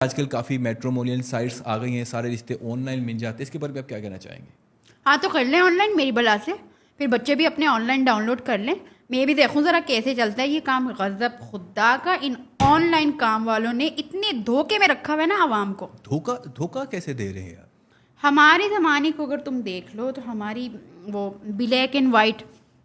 आजकल काफ़ी matrimonial sites आ गई हैं, सारे रिश्ते ऑनलाइन मिल जाते हैं, इसके बारे में आप क्या कहना चाहेंगे? हाँ तो कर लें ऑनलाइन मेरी बला से, फिर बच्चे भी अपने ऑनलाइन डाउनलोड कर लें। मैं भी देखूं ज़रा कैसे चलता है ये काम। गज़ब खुदा का, इन ऑनलाइन काम वालों ने इतने धोखे में रखा हुआ है ना आवाम को। धोखा धोखा कैसे दे रहे हैं आप? हमारे ज़माने को अगर तुम देख लो तो हमारी वो ब्लैक एंड वाइट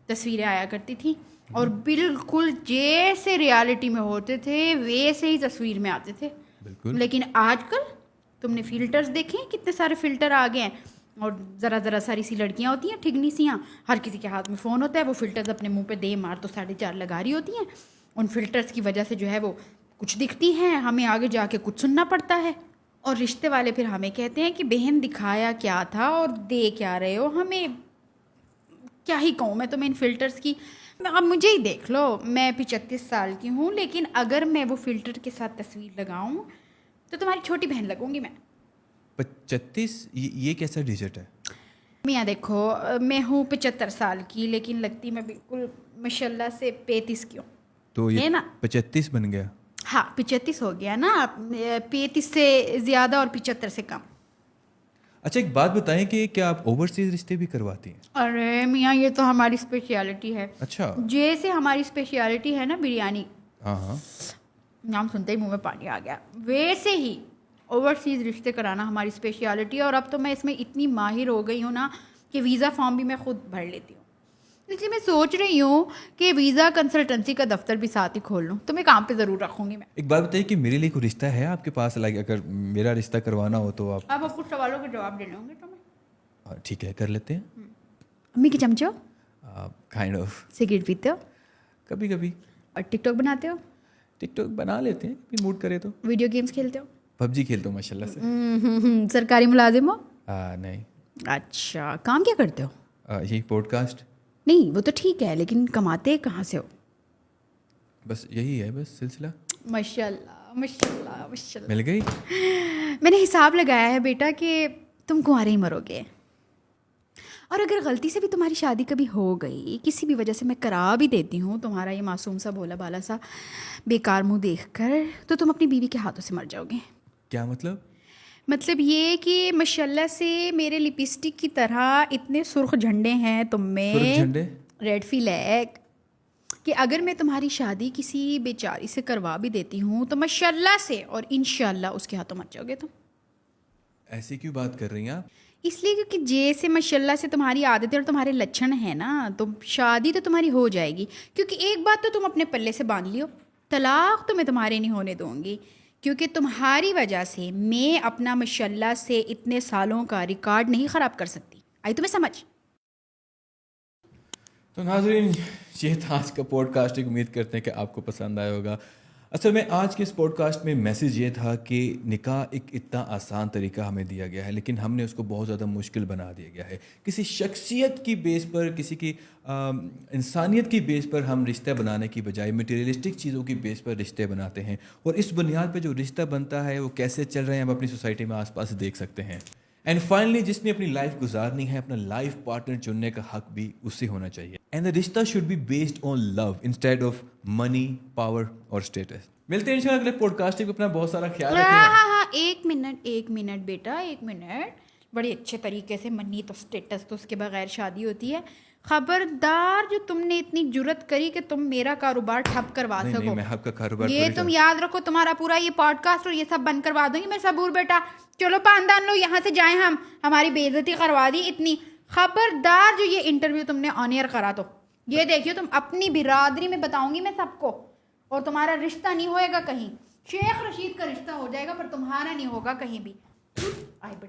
तस्वीरें आया करती थी और बिल्कुल जैसे रियलिटी में होते थे वैसे ही तस्वीर में आते थे। बिल्कुल। लेकिन आजकल तुमने फ़िल्टर्स देखे हैं, कितने सारे फ़िल्टर आ गए हैं। और ज़रा सारी सी लड़कियां होती हैं ठिगनी सियाँ, हर किसी के हाथ में फ़ोन होता है, वो फ़िल्टर्स अपने मुंह पे दे मार तो 4.5 लगा रही होती हैं। उन फ़िल्टर्स की वजह से जो है वो कुछ दिखती हैं, हमें आगे जाके कुछ सुनना पड़ता है। और रिश्ते वाले फिर हमें कहते हैं कि बहन दिखाया क्या था और दे क्या रहे हो हमें। क्या ही कहूँ मैं तुम्हें इन फ़िल्टर्स की। अब मुझे ही देख लो, मैं भी 36 साल की हूँ, लेकिन अगर मैं वो फ़िल्टर के साथ तस्वीर लगाऊँ तो तुम्हारी छोटी बहन लगूंगी मैं। 35? ये कैसा डिजिट है? मियाँ देखो, मैं हूँ 75 साल की, लेकिन लगती मैं बिल्कुल माशाल्लाह से 35 की हूँ। तो ये है ना? 35 बन गया। हाँ 35 हो गया ना, 35 से ज़्यादा और 75 से कम। अच्छा, एक बात बताएं कि क्या आप ओवरसीज रिश्ते भी करवाती हैं? अरे मियाँ ये तो हमारी स्पेशलिटी है। अच्छा। जैसे हमारी स्पेशलिटी है ना बिरयानी, हाँ हाँ। नाम सुनते ही मुंह में पानी आ गया, वैसे ही ओवरसीज़ रिश्ते कराना हमारी स्पेशलिटी है। और अब तो मैं इसमें इतनी माहिर हो गई हूँ ना कि वीज़ा फॉर्म भी मैं खुद भर लेती हूँ। इसलिए मैं सोच रही हूँ कि वीज़ा कंसल्टेंसी का दफ्तर भी साथ ही खोल लूँ। तुम्हें काम पे ज़रूर रखूँगी मैं। एक बात बताइए कि मेरे लिए कोई रिश्ता है आपके पास? लाइक अगर मेरा रिश्ता करवाना हो तो आप। अब कुछ सवालों के जवाब देने होंगे तुम्हें। ठीक है, कर लेते हैं। अम्मी के चमचो, काइंड ऑफ। सिगरेट पीते हो कभी कभी। और टिकटॉक बनाते हो, टिकटॉक बना लेते हैं कभी मूड करे तो। वीडियो गेम्स खेलते हो, पबजी खेलता हूँ माशाल्लाह से। सरकारी मुलाजिम हो। नहीं। अच्छा, काम क्या करते हो? यही पॉडकास्ट। नहीं वो तो ठीक है, लेकिन कमाते कहाँ से हो? बस यही है, बस सिलसिला। माशाल्लाह माशाल्लाह माशाल्लाह। मिल गई। मैंने हिसाब लगाया है बेटा कि तुम कुंवारे ही मरोगे। और अगर गलती से भी तुम्हारी शादी कभी हो गई, किसी भी वजह से मैं करा भी देती हूँ तुम्हारा ये मासूम सा भोला भाला सा बेकार मुंह देखकर, तो तुम अपनी बीवी के हाथों से मर जाओगे। क्या मतलब? मतलब ये कि माशाल्लाह से मेरे लिपस्टिक की तरह इतने सुर्ख झंडे हैं तुम सुर्ख में, झंडे? रेड फ्लैग, कि अगर मैं तुम्हारी शादी किसी बेचारी से करवा भी देती हूँ तो माशाल्लाह से और इंशाल्लाह उसके हाथों मर जाओगे तुम। ऐसी क्यों बात कर रही हैं आप? इसलिए क्योंकि जैसे माशाल्लाह से तुम्हारी आदतें और तुम्हारे लक्षण हैं ना, तो शादी तो तुम्हारी हो जाएगी। क्योंकि एक बात तो तुम अपने पल्ले से बांध लियो, तलाक तो मैं तुम्हारे नहीं होने दूंगी। क्योंकि तुम्हारी वजह से मैं अपना माशाल्लाह से इतने सालों का रिकॉर्ड नहीं ख़राब कर सकती। आई तुम्हें समझ? तो नाज़रीन, ये था आज का पॉडकास्ट। एक उम्मीद करते हैं कि आपको पसंद आया होगा। असल में आज के इस पॉडकास्ट में मैसेज ये था कि निकाह एक इतना आसान तरीका हमें दिया गया है, लेकिन हमने उसको बहुत ज़्यादा मुश्किल बना दिया गया है। किसी शख्सियत की बेस पर, किसी की इंसानियत की बेस पर हम रिश्ता बनाने की बजाय मटेरियलिस्टिक चीज़ों की बेस पर रिश्ते बनाते हैं। और इस बुनियाद पर जो रिश्ता बनता है वो कैसे चल रहे हैं हम अपनी सोसाइटी में आसपास देख सकते हैं। एंड फाइनली, जिसने अपनी लाइफ गुजारनी है, अपना लाइफ पार्टनर चुनने का हक भी उससे होना चाहिए। एंड द रिश्ता should be based on love instead of money, power और स्टेटस। मिलते हैं इंशाल्लाह अगले पॉडकास्ट में। अपना बहुत सारा ख्याल रखें। हाँ, एक मिनट बेटा, एक मिनट। बड़े अच्छे तरीके से, मनी तो स्टेटस तो उसके बगैर शादी होती है। खबरदार जो तुमने इतनी जुर्रत करी कि तुम मेरा कारोबार ठप करवा सको। नहीं, मैं आपका कारोबार ये तुम याद रखो, तुम्हारा पूरा ये पॉडकास्ट और ये सब बंद करवा दूंगी मैं। सबूर बेटा, चलो पानदान लो यहाँ से जाएं हम, हमारी बेइज्जती करवा दी इतनी। खबरदार जो ये इंटरव्यू तुमने ऑन एयर करा तो ये देखियो, तुम अपनी बिरादरी में बताऊंगी मैं सबको, और तुम्हारा रिश्ता नहीं होएगा कहीं। शेख रशीद का रिश्ता हो जाएगा पर तुम्हारा नहीं होगा कहीं भी। आई बड़े